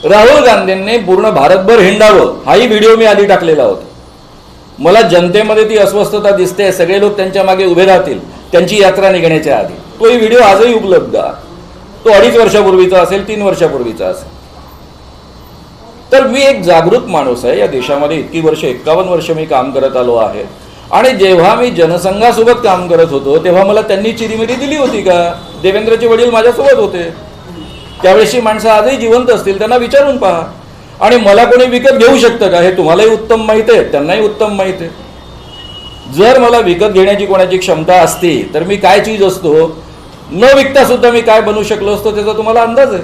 राहुल गांधींनी पूर्ण भारतभर हिंडावं हाही व्हिडिओ मी आधी टाकलेला होता. मला जनतेमध्ये ती अस्वस्थता दिसते, सगळे लोक त्यांच्या मागे उभे राहतील त्यांची यात्रा निघण्याच्या आधी. तोही व्हिडिओ आजही उपलब्ध आहे. तो 2.5 वर्षापूर्वीचा असेल, 3 वर्षापूर्वीचा असेल. तर मी एक जागृत माणूस आहे. या देशामध्ये इतकी वर्ष 51 वर्ष मी काम करत आलो आहे. आणि जेव्हा मी जनसंघासोबत काम करत होतो तेव्हा मला त्यांनी चिरीमिरी दिली होती का? देवेंद्रचे वडील माझ्यासोबत होते. त्यावेळेसची माणसं आजही जिवंत असतील, त्यांना विचारून पहा. आणि मला कोणी विकत घेऊ शकतं का हे तुम्हालाही उत्तम माहीत आहे, त्यांनाही उत्तम माहीत आहे. जर मला विकत घेण्याची कोणाची क्षमता असती तर मी काय चीज असतो, न विकता सुद्धा मी काय बनू शकलो असतो त्याचा तुम्हाला अंदाज आहे.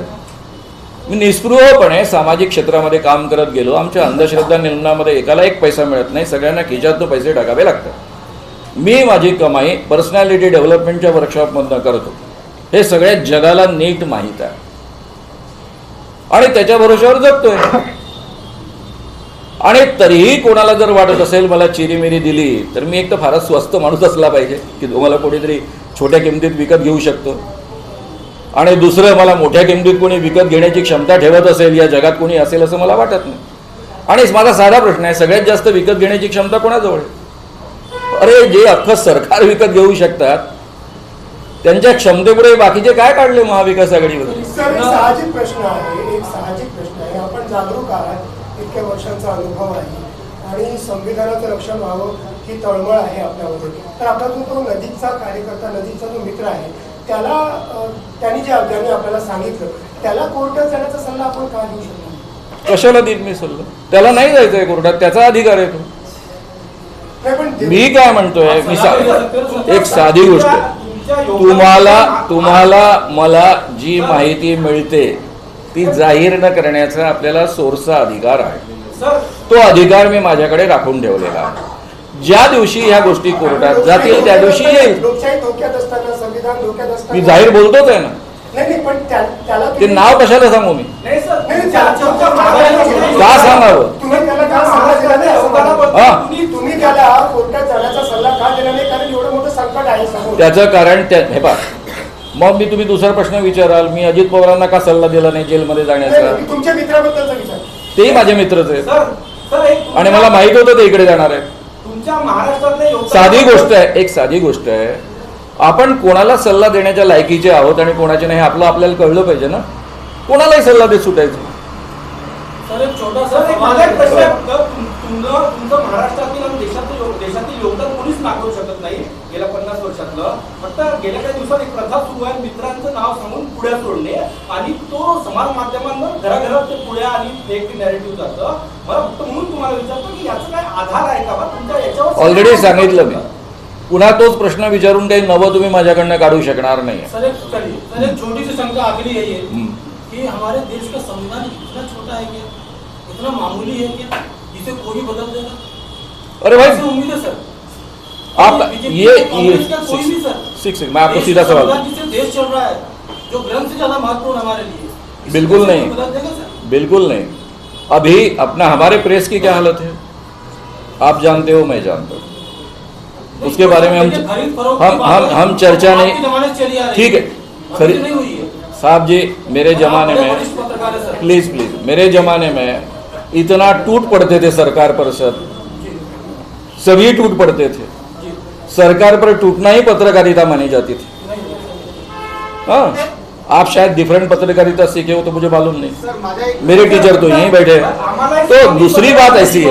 मी निस्पृहपणे सामाजिक क्षेत्रामध्ये काम करत गेलो. आमच्या अंधश्रद्धा निर्मूलनामध्ये एकाला 1 पैसा मिळत नाही, सगळ्यांना खिशातून पैसे टाकावे लागतात. मी माझी कमाई पर्सनॅलिटी डेव्हलपमेंटच्या वर्कशॉपमधनं करतो. हे सगळ्या जगाला नीट माहीत आहे आणि त्याच्या भरोश्यावर जगतोय. आणि तरीही कोणाला जर वाटत असेल मला चिरीमिरी दिली तर मी एक तर फारच स्वस्त माणूस असला पाहिजे की तुम्हाला कोणीतरी छोट्या किमतीत विकत घेऊ शकतो, आणि दुसरं मला मोठ्या किमतीत कोणी विकत घेण्याची क्षमता ठेवत असेल या जगात कोणी असेल असं मला वाटत नाही. आणि माझा साधा प्रश्न आहे, सगळ्यात जास्त विकत घेण्याची क्षमता कोणाजवळ आहे? अरे जे अख्खं सरकार विकत घेऊ शकतात त्यांच्या क्षमतेपुढे बाकीचे काय काढले महाविकास आघाडीवर? सर, एक साहजिक प्रश्न आहे. आपण जागरूक आहात, इतक्या वर्षांचा अनुभव आहे आणि संविधानाचं रक्षण व्हावं ही तळमळ आहे आपल्यामध्ये. तर आपला तो नजीकचा कार्यकर्ता, नजीकचा जो मित्र आहे ज्यांनी आपल्याला सांगितलं त्याला कोर्टात जाण्याचा सल्ला आपण का देऊ शकतो? कशाला देत मी सल्ला? त्याला नाही जायचंय कोर्टात, त्याचा अधिकार आहे तो. मी काय म्हणतोय, एक साधी गोष्ट, तुम्हाला मला जी माहिती मिळते ती जाहीर न करण्याचा आपल्याला सोर्सचा अधिकार आहे. तो अधिकार मी माझ्याकडे राखून ठेवलेला आहे. ज्या दिवशी ह्या गोष्टी कोर्टात जातील त्या दिवशी येईल. लोकशाही धोक्यात असताना, संविधान धोक्यात असताना मी जाहीर बोलतोच आहे ना. नाही, पण त्याला ते नाव कशाला सांगू मी? का सांगावं? तुम्ही त्याला का सल्ला दिला नाही? तुम्ही त्याला कोर्टात जाण्याचा सल्ला का दिला नाही? कारण एवढं मोठं संकट आहे समोर. त्याचं कारण हे पहा, मग मी तुम्ही दुसरा प्रश्न विचाराल, मी अजित पवारांना का सल्ला दिला नाही जेलमध्ये जाण्याचा? तुमच्या मित्राबद्दलचा विचार. तेही माझे मित्रच आहेत आणि मला माहित होतं ते इकडे जाणार आहे. साधी गोष्ट आहे, आपण कोणाला सल्ला देण्याच्या लायकीचे आहोत आणि कोणाचे नाही आपलं आपल्याला कळलं पाहिजे ना. कोणालाही सल्ला देत सुटायचं. तुमचं महाराष्ट्रातील आणि देशातील योगदान कोणीच नाकारू शकत नाही गेल्या 50 वर्षातलं. फक्त गेल्या काही दिवसात एक प्रथा सुरू आहे, मित्रांचं नाव सांगून पुढ्या सोडणे आणि तो समाज माध्यमांवर घराघरात ते पुढ्या आणि फेक नॅरेटिव्ह जातं. मला फक्त म्हणून तुम्हाला विचारतो की याचा काय आधार आहे का? तुमच्या याच्यावर ऑलरेडी सांगितलं मी. पुन्हा तोच प्रश्न विचारून काही नवं तुम्ही माझ्याकडनं काढू शकणार नाही. सर एक छोटी सी शंका आखिरी यही है कि हमारे देश का संविधान इतना छोटा है कि इतना मामूली है क्या जिसे कोई बदल देगा? अरे भाई, ऐसी उम्मीद है सर। आप बीजेपी ये कांग्रेस का कोई भी सर। सिक्स मैं आपको देश सीधा का सवाल संविधान जिससे देश चल रहा है, जो ग्रंथ से ज्यादा महत्वपूर्ण हमारे लिए, इसे बिल्कुल कोई नहीं। बदल देगा सर? बिल्कुल नहीं। अभी अपना हमारे प्रेस की क्या हालत है आप जानते हो, मैं जानता हूँ। उसके बारे में हम चर्चा नहीं। ठीक है, खरीद नहीं हुई है साहब जी, मेरे जमाने बड़े में वरिष्ठ पत्रकार है सर। प्लीज मेरे जमाने में इतना टूट पड़ते थे सरकार पर सर, सभी टूट पड़ते थे। सरकार पर टूटना ही पत्रकारिता मानी जाती थी। हाँ, आप शायद डिफरेंट पत्रकारिता सीखे हो तो मुझे मालूम नहीं, मेरे टीचर तो यहीं बैठे हैं। तो दूसरी बात ऐसी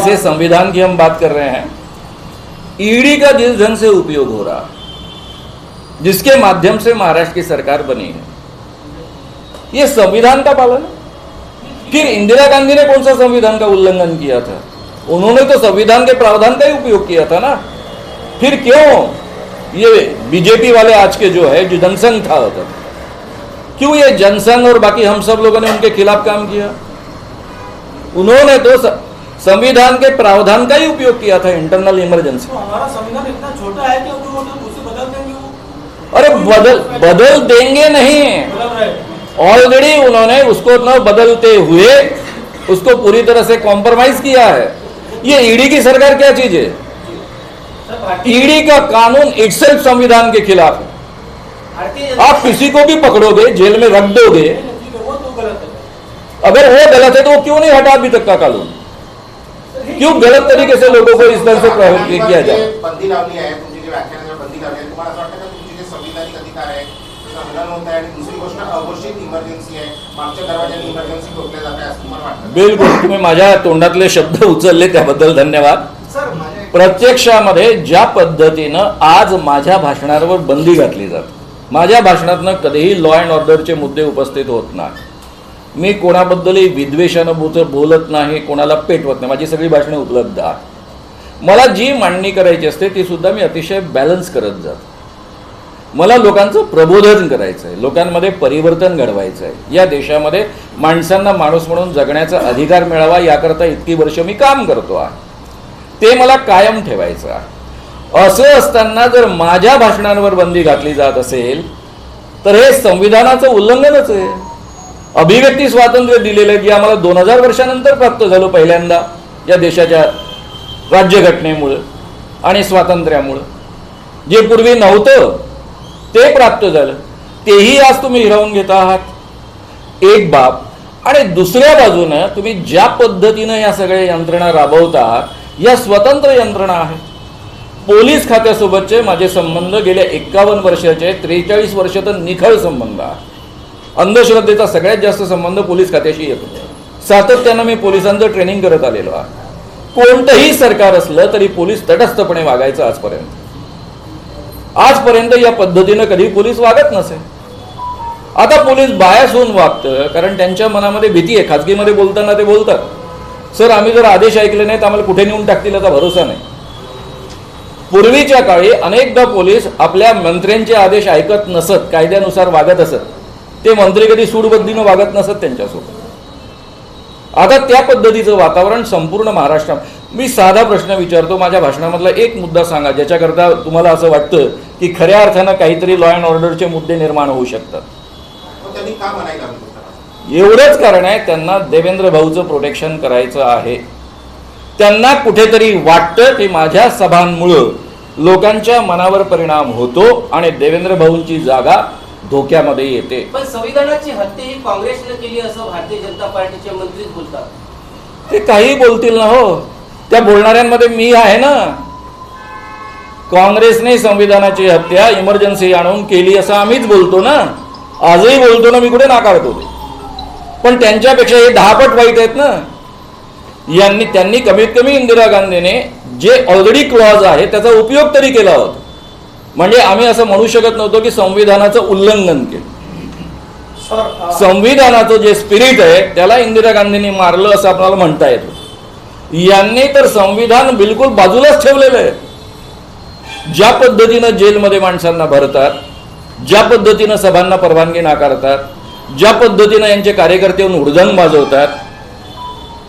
है, संविधान की हम बात कर रहे हैं, ईडी का जिस ढंग से उपयोग हो रहा, जिसके माध्यम से महाराष्ट्र की सरकार बनी है, ये संविधान का पालन है। फिर इंदिरा गांधी ने कौन सा संविधान का उल्लंघन किया था? उन्होंने तो संविधान के प्रावधान का ही उपयोग किया था ना। फिर क्यों ये बीजेपी वाले आज के जो है, जो जनसंघ था, क्यों ये जनसंघ और बाकी हम सब लोगों ने उनके खिलाफ काम किया? उन्होंने तो संविधान के प्रावधान का ही उपयोग किया था, इंटरनल इमरजेंसी। तो हमारा संविधान इतना छोटा है कि अब जो मतलब उसे बदल देंगे वो? अरे बदल देंगे नहीं, बदल रहे हैं। ऑलरेडी उन्होंने उसको न बदलते हुए उसको पूरी तरह से कॉम्प्रोमाइज किया है। ये ईडी की सरकार क्या चीज है? ईडी का कानून इटसेल्फ संविधान के खिलाफ है। आप किसी को भी पकड़ोगे, जेल में रख दोगे, वो तो गलत है। अगर वो गलत है तो वो क्यों नहीं हटा अभी तक का कानून? क्यों गलत तरीके से लोगों को इस तरह से प्रभावित किया जाए? बंदी लावली आहे, तुमची जी व्याख्यानावर बंदी लावली आहे, तुम्हाला असं वाटतं का तुमचे जे संविधानिक अधिकार आहे त्याचं हनन होत आहे? आणि दुसरी गोष्ट अघोषित इमर्जन्सी आहे, मागच्या दरवाजाने इमर्जन्सी ठोकल्या जाते असं तुम्हाला वाटतं? बिलकुल, तुम्ही माझ्या तोंडातले शब्द उचलले त्याबद्दल धन्यवाद। प्रत्यक्षामध्ये ज्या पद्धतीनं आज माझ्या भाषणावर बंदी घातली जाते, माझ्या भाषणातनं कधीही लॉ अँड ऑर्डरचे मुद्दे उपस्थित होत नाही, मी कोणाबद्दलही विद्वेषानं बोलत नाही, कोणाला पेटवत नाही, माझी सगळी भाषणे उपलब्ध आहेत। मला जी मांडणी करायची असते ती सुद्धा मी अतिशय बॅलन्स करत जातो। मला लोकांचं प्रबोधन करायचं आहे, लोकांमध्ये परिवर्तन घडवायचं आहे, या देशामध्ये माणसांना माणूस म्हणून जगण्याचा अधिकार मिळावा याकरता इतकी वर्ष मी काम करतो आहे, ते मला कायम ठेवायचं आहे। असं असताना जर माझ्या भाषणांवर बंदी घातली जात असेल तर हे संविधानाचं उल्लंघनच आहे। अभिव्यक्ती स्वातंत्र्य दिलेलं आहे, की आम्हाला 2000 वर्षानंतर प्राप्त झालं पहिल्यांदा या देशाच्या राज्यघटनेमुळे आणि स्वातंत्र्यामुळे, जे पूर्वी नव्हतं ते प्राप्त झालं, तेही आज तुम्ही हिरावून घेत आहात, एक बाब। आणि दुसऱ्या बाजूनं तुम्ही ज्या पद्धतीनं या सगळ्या यंत्रणा राबवत आहात, या स्वतंत्र यंत्रणा आहेत। पोलीस खात्यासोबतचे माझे संबंध गेल्या 51 वर्षाचे 43 वर्ष तर निखळ संबंध आहे। अंधश्रद्धेचा सगळ्यात जास्त संबंध पोलीस खात्याशी येतो, सातत्यानं मी पोलिसांचं ट्रेनिंग करत आलेलो आहे। कोणतंही सरकार असलं तरी पोलीस तटस्थपणे वागायचं आजपर्यंत या पद्धतीनं कधी पोलीस वागत नसे। आता पोलीस बायास होऊन वागतं, कारण त्यांच्या मनामध्ये भीती आहे। खाजगीमध्ये बोलताना ते बोलतात, सर आम्ही जर आदेश ऐकले नाही तर आम्हाला कुठे नेऊन टाकतील याचा भरोसा नाही। पूर्वीच्या काळी अनेकदा पोलीस आपल्या मंत्र्यांचे आदेश ऐकत नसत, कायद्यानुसार वागत असत, ते मंत्री कधी सूडबुद्धीनं वागत नसत त्यांच्यासोबत। आता त्या पद्धतीचं वातावरण संपूर्ण महाराष्ट्रात। मी साधा प्रश्न विचारतो, माझ्या भाषणामधला एक मुद्दा सांगा ज्याच्याकरता तुम्हाला असं वाटतं की खऱ्या अर्थानं काहीतरी लॉ अँड ऑर्डरचे मुद्दे निर्माण होऊ शकतात। त्यांनी का म्हणायला हवं? एवढंच कारण आहे, त्यांना देवेंद्र भाऊचं प्रोटेक्शन करायचं आहे। त्यांना कुठेतरी वाटतं की माझ्या सभांमुळं लोकांच्या मनावर परिणाम होतो आणि देवेंद्र भाऊंची जागा धोक्यामध्ये येते। पण संविधानाची हत्या ही काँग्रेसने केली असं भारतीय जनता पार्टीचे मंत्रीच बोलतात। ते काही बोलतील ना हो, त्या बोलणाऱ्यांमध्ये मी आहे ना। काँग्रेसने संविधानाची हत्या इमर्जन्सी आणून केली असं आम्हीच बोलतो ना, आजही बोलतो ना, मी कुठे नाकारतो ते। पण त्यांच्यापेक्षा हे 10 पट वाईट आहेत ना। त्यांनी कमीत कमी इंदिरा गांधीने जे ऑलरेडी क्लॉज आहे त्याचा उपयोग तरी केला होता, म्हणजे आम्ही असं म्हणू शकत नव्हतो की संविधानाचं उल्लंघन केलं। संविधानाचं जे स्पिरिट आहे त्याला इंदिरा गांधींनी मारलं असं आपल्याला म्हणता येतं। यांनी तर संविधान बिलकुल बाजूलाच ठेवलेलं आहे। ज्या पद्धतीनं जेलमध्ये माणसांना भरतात, ज्या पद्धतीनं सभांना परवानगी नाकारतात, ज्या पद्धतीनं यांचे कार्यकर्ते येऊन हुडदंग वाजवतात,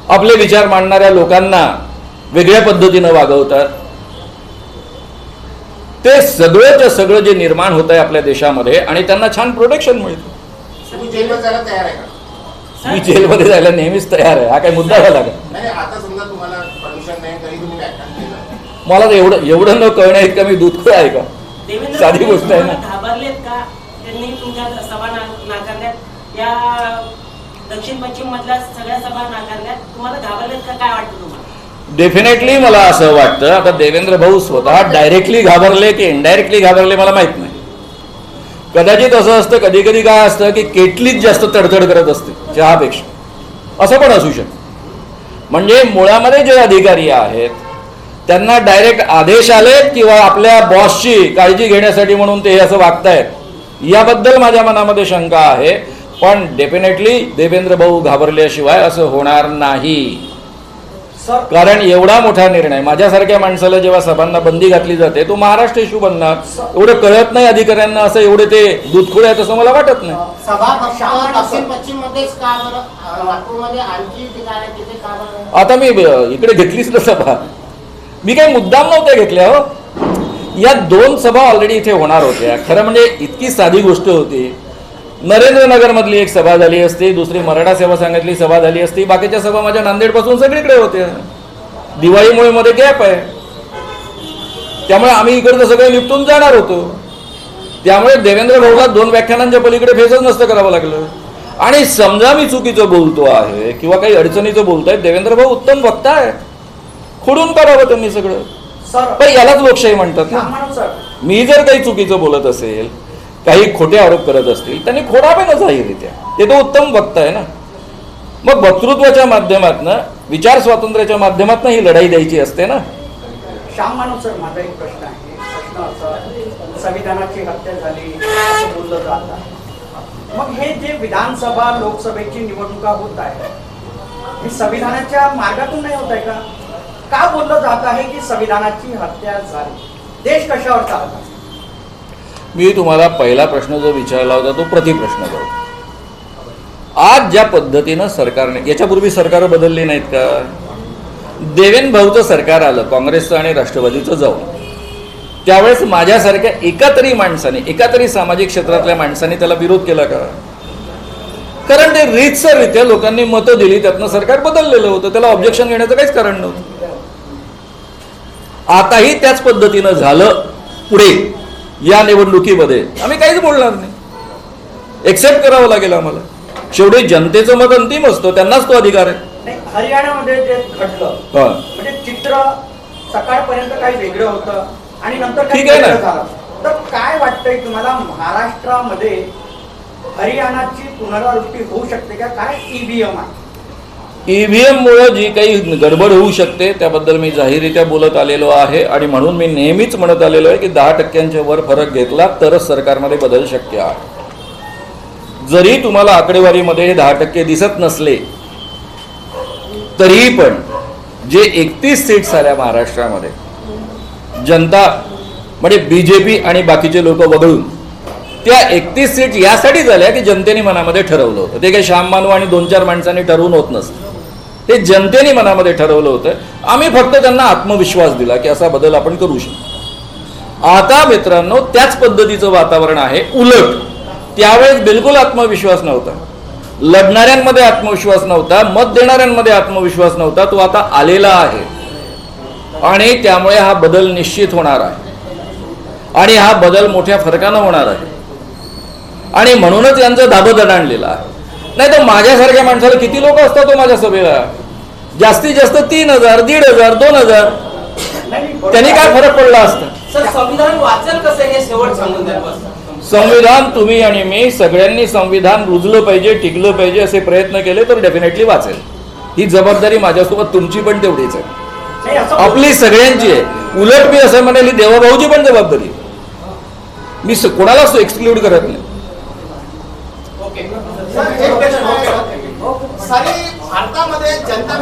आपले विचार मांडणाऱ्या लोकांना वेगळ्या पद्धतीनं वागवतात. ते सगळंच्या सगळं जे निर्माण होत आहे आपल्या देशामध्ये आणि त्यांना छान प्रोटेक्शन मिळतं. तुम्ही जेलमध्ये जायला तयार आहे का? मी जेलमध्ये जायला नेहमीच तयार आहे. हा काही मुद्दा झाला का? नाही, आता समजा तुम्हाला परमिशन नाही तरी तुम्ही व्याख्यान केलं. मला तर एवढं न कळण्या इतका मी दूधखोर आहे का? देवेंद्र साधी गोष्ट आहे ना. घाबरलेत का त्यांनी तुमच्या सभा नाकारल्यात? या दक्षिण पश्चिम मधल्या सगळ्या सभा नाकारल्यात, तुम्हाला घाबरलेत का? काय वाटतं तुम्हाला? डेफिनेटली मला असं वाटतं. आता देवेंद्र भाऊ स्वतः डायरेक्टली घाबरले की इनडायरेक्टली घाबरले मला माहित नाही. कदाचित असं असतं, कधी कधी काय असतं की केटलीच जास्त तडतड करत असते चहापेक्षा, असं पण असू शकतं. म्हणजे मुळामध्ये जे अधिकारी आहेत त्यांना डायरेक्ट आदेश आलेत किंवा आपल्या बॉसची काळजी घेण्यासाठी म्हणून ते असं वागतायत, याबद्दल माझ्या मनामध्ये शंका आहे. पण डेफिनेटली देवेंद्र भाऊ घाबरल्याशिवाय असं होणार नाही. कारण एवढा मोठा निर्णय, माझ्यासारख्या माणसाला जेव्हा सभांना बंदी घातली जाते तो महाराष्ट्र इश्यू बनणार. एवढं कळत नाही अधिकाऱ्यांना, असं एवढे ते दूधखोर आहेत असं मला वाटत नाही. सभा फक्त दक्षिण पश्चिम मध्येच का बरं? नागपूरमध्ये आणखी ठिकाण आहे तिथे का बरं? आता मी इकडे घेतलीच ना सभा, मी काही मुद्दाम नव्हत्या घेतल्या हो. या 2 सभा ऑलरेडी इथे होणार होत्या. खरं म्हणजे इतकी साधी गोष्ट होती. नरेंद्रनगर मधली एक सभा झाली असती, दुसरी मराठा सेवा संघातली सभा झाली असती, बाकीच्या सभा माझ्या नांदेडपासून सगळीकडे होत्या. दिवाळीमुळे मध्ये गॅप आहे, त्यामुळे आम्ही इकडचं सगळं निपटून जाणार होतो. त्यामुळे देवेंद्र भाऊला 2 व्याख्यानांच्या पलीकडे फेसच नसतं करावं लागलं. आणि समजा मी चुकीचं बोलतो आहे किंवा काही अडचणीचं बोलतोय, देवेंद्र भाऊ उत्तम वक्ता आहे, खोडून काढावं त्यांनी सगळं. पण यालाच लोकशाही म्हणतात ना. मी जर काही चुकीचं बोलत असेल, काही खोटे आरोप करत असतील, त्यांनी खोडावे ना जाहीररित्या. ते तो उत्तम वक्ता आहे ना. मग वक्तृत्वाच्या माध्यमातून, विचार स्वातंत्र्याच्या माध्यमातून ही लढाई द्यायची असते ना. श्याम मानव सर, माझा एक प्रश्न आहे. प्रश्न असा, संविधानाची हत्या झाली असं बोललं जातं. मग हे जे विधानसभा लोकसभेची निवडणुका होत आहे, हे संविधानाच्या मार्गातून नाही होत आहे का? का बोललं जात आहे की संविधानाची हत्या झाली? देश कशावर चालत आहे? मी तुम्हाला पहिला प्रश्न जो विचारला होता तो प्रतिप्रश्न करतो. आज ज्या पद्धतीनं सरकारने, याच्यापूर्वी सरकार बदलली नाहीत का? देवेंद्र भाऊचं सरकार आलं काँग्रेसचं आणि राष्ट्रवादीचं जाऊन, त्यावेळेस माझ्यासारख्या एका तरी माणसाने, एका तरी सामाजिक क्षेत्रातल्या माणसाने त्याला विरोध केला का? कारण ते रीतसररित्या लोकांनी मतं दिली, त्यातनं सरकार बदललेलं होतं, त्याला ऑब्जेक्शन घेण्याचं काहीच कारण नव्हतं. आताही त्याच पद्धतीनं झालं. पुढे या निवडणुकीमध्ये आम्ही काहीच बोलणार नाही, एक्सेप्ट करावं लागेल आम्हाला. शेवटी जनतेचं मत अंतिम असतं, त्यांनाच तो अधिकार आहे. नाही, हरियाणामध्ये जे घडलं म्हणजे चित्र सकाळपर्यंत काही वेगळं होतं आणि नंतर काही ठीक आहे ना. वेगळं झालं. तर काय वाटतंय तुम्हाला, महाराष्ट्रामध्ये हरियाणाची पुनरावृत्ती होऊ शकते का? काय ईव्हीएम आहे? ईव्हीएम मुळे जी काही गडबड होऊ शकते त्याबद्दल मी जाहीररित्या बोलत आलेलो आहे. आणि म्हणून मी नेहमीच म्हणत आलेलो आहे की 10% वर फरक घेतला तरच सरकारमध्ये बदल शक्य आहे. जरी तुम्हाला आकडेवारीमध्ये 10% दिसत नसले तरी पण जे 31 सीट्स आल्या महाराष्ट्रामध्ये, जनता म्हणजे बीजेपी आणि बाकीचे लोक वगळून, त्या 31 सीट यासाठी झाल्या की जनतेने मनामध्ये ठरवलं होतं. ते काही श्याम मानव आणि 2-4 माणसांनी ठरवून होत नसतं, ते जनतेने मनामध्ये ठरवलं होतं. आम्ही फक्त त्यांना आत्मविश्वास दिला की असा बदल आपण करू शकतो. आता मित्रांनो त्याच पद्धतीचं वातावरण आहे. उलट त्यावेळेस बिलकुल आत्मविश्वास नव्हता, लढणाऱ्यांमध्ये आत्मविश्वास नव्हता, मत देणाऱ्यांमध्ये आत्मविश्वास नव्हता. तो आता आलेला आहे आणि त्यामुळे हा बदल निश्चित होणार आहे आणि हा बदल मोठ्या फरकानं होणार आहे. आणि म्हणूनच यांचं धाबं दणाणलेलं आहे. नाही तर माझ्यासारख्या माणसाला किती लोक असतात तो माझ्या सभेला? जास्तीत जास्त 3000, 1500, 2000. त्यांनी काय फरक पडला असता? सर, संविधान वाचेल कसं हे शेवट सांगून द्या बस. संविधान तुम्ही आणि मी सगळ्यांनी संविधान रुजलं पाहिजे, टिकलं पाहिजे असे प्रयत्न केले तर डेफिनेटली वाचेल. ही जबाबदारी माझ्यासोबत तुमची पण तेवढीच आहे, आपली सगळ्यांची आहे. उलट मी असं म्हणेल ही देवाभाऊची पण जबाबदारी, मी कोणालाच एक्सक्लूड करत नाही. सारी भारतामध्ये जनता